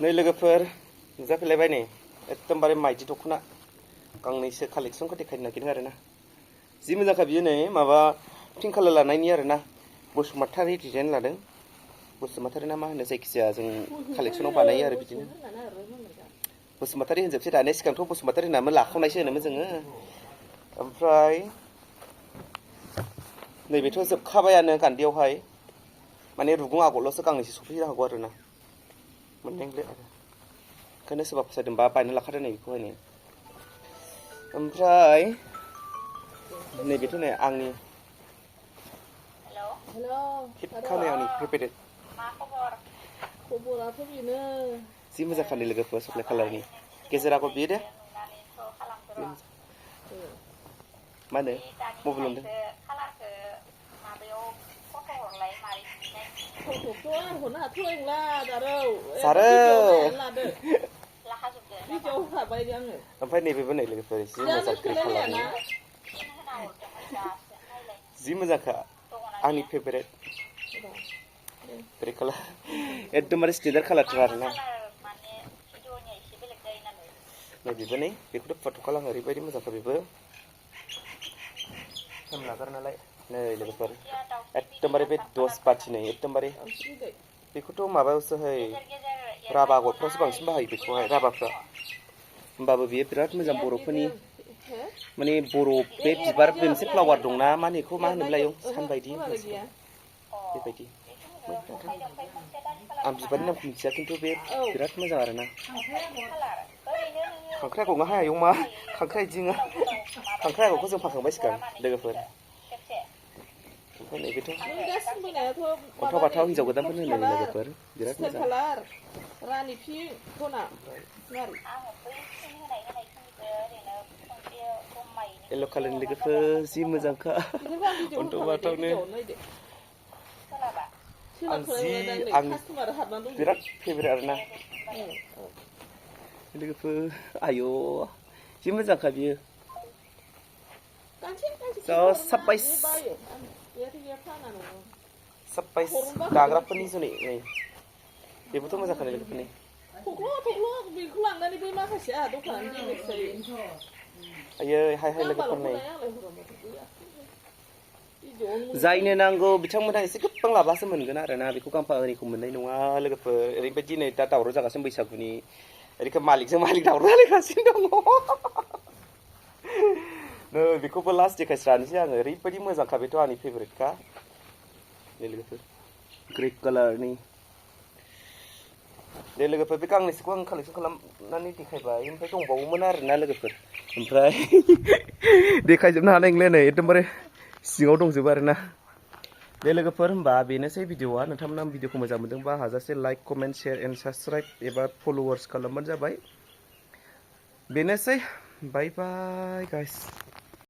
नै लोगोफोर नुजाफैलायबाय नै एकदमबारे माइदि दख'ना गांनैसो कालेक्सनखौ देखायनो नागिरदों आरोना जि मोजांखा बियो नै माबा पिंक कालार लानायनि आरोना बसुमतारी डिजाइन लादों बसुमतारी ना मा होनो जायखिजाया जों कालेक्सनाव बानायो आरो बिदिनो बसुमतारी होनजोबसै दानिया सिगांथ' बसुमतारी होनामोन लाखावनायसो होनोमोन जोङो ओमफ्राय नैबेथ' जोबखाबायानो गान्दैयावहाय माने रुगुं आगरल'सो गांनैसो सफैनो हागौ आरोना मोननायले आरो ओंखायनो सोरबा फसायदोंबा बायनो लाखादो नै बेखौहाय नै ओमफ्राय नैबेथ' नै आंनि खेबखानाय आंनि फेभरेट मा खबर खबराथ' बेनो जि मोजां खालि लोगोफोर सक्लेट कालारनि गेजेर आगर बियो दे मा होनो मबाइल मोनदों ओमफ्राय नैबेबो नै लोगोफोर जि मोजां ग्रे कालारनि जि मोजांखा आंनि फेभरेट ग्रे कालार एकदमबारे स्टेन्डार्ड कालारथार आरोना नैबेबो नै बेखौथ' फट' खालामो ओरैबायदि मोजांखा बेबो सम लागोन नालाय नै लोगोफोर एकदमबारे बे दस बाथि नै एकदमबारे बेखौथ' माबायावसोहाय राभा आगरफ्रावसो बांसिन बाहायो बेखौहाय राभाफ्रा होमबाबो बेयो बिराद मोजां बर'फोरनि माने बर' बे बिबार मोनसे फ्लावार दंना माने बेखौ मा होनोमोनलाय सान बायदि बेबायदि आं बिबारनि नामखौ मिथिया खिन्थु बे बिराद मोजां आरोना खांख्राइ आगरना हायाव मा खांख्राइ दिङा खांख्राइ आगरखौ जों फाखांबाय सिगां लोगोफोर ओमफ्राय नैबेथ' अन्थाव बाथाव हिन्जाव गोदानफोर होनो लोगोफोर बिराद मोजां रानि पिंक खना येल्ल' कालारनि लोगोफोर जि मोजांखा अन्थाव बाथावनो आंनि बिराद फेभरेट आरोना लोगोफोर आय' जि मोजांखा बियो साब्बाइस दाग्राफोरनि जुनै नै बेबोथ' मोजांखा लोगोफोरनि बेखौ लांनानै बै माखासेया दखान आयै हाय हाय लोगोफोर नै जायनो नांगौ बिथांमोनहा एसे गोबां लाब्लासो मोनगोन आरोना बेखौ गांफा ओरैखौ मोननाय नङा लोगोफोर ओरैबायदि नै दा दावराव जागासिनो बैसागुनि ओरैखौ मालिकजों मालिक दावराव जालायगासिनो दङ नै बेखौबो लास्ट देखायस्रा लानोसै आङो ओरैबायदि मोजांखा बेथ' आंनि फेभरेटखा नै लोगोफोर ग्रे कालारनि दे लोगोफोर बे गांनैसोखौ आं कालेक्सन खालामनानै देखायबाय ओमफ्राय दंबावोमोन आरोना लोगोफोर ओमफ्राय देखायजोबनो हानाय नंला नै एकदमबारे सिङाव दंजोबो आरोना दे लोगोफोर होमबा बेनोसै भिडिअ'आ नोंथांमोना भिडिअ'खौ मोजां मोनदोंबा हाजासे like comment share and subscribe एबा फलोवार्स खालामबानो जाबाय बेनोसै बाय बाय गाइस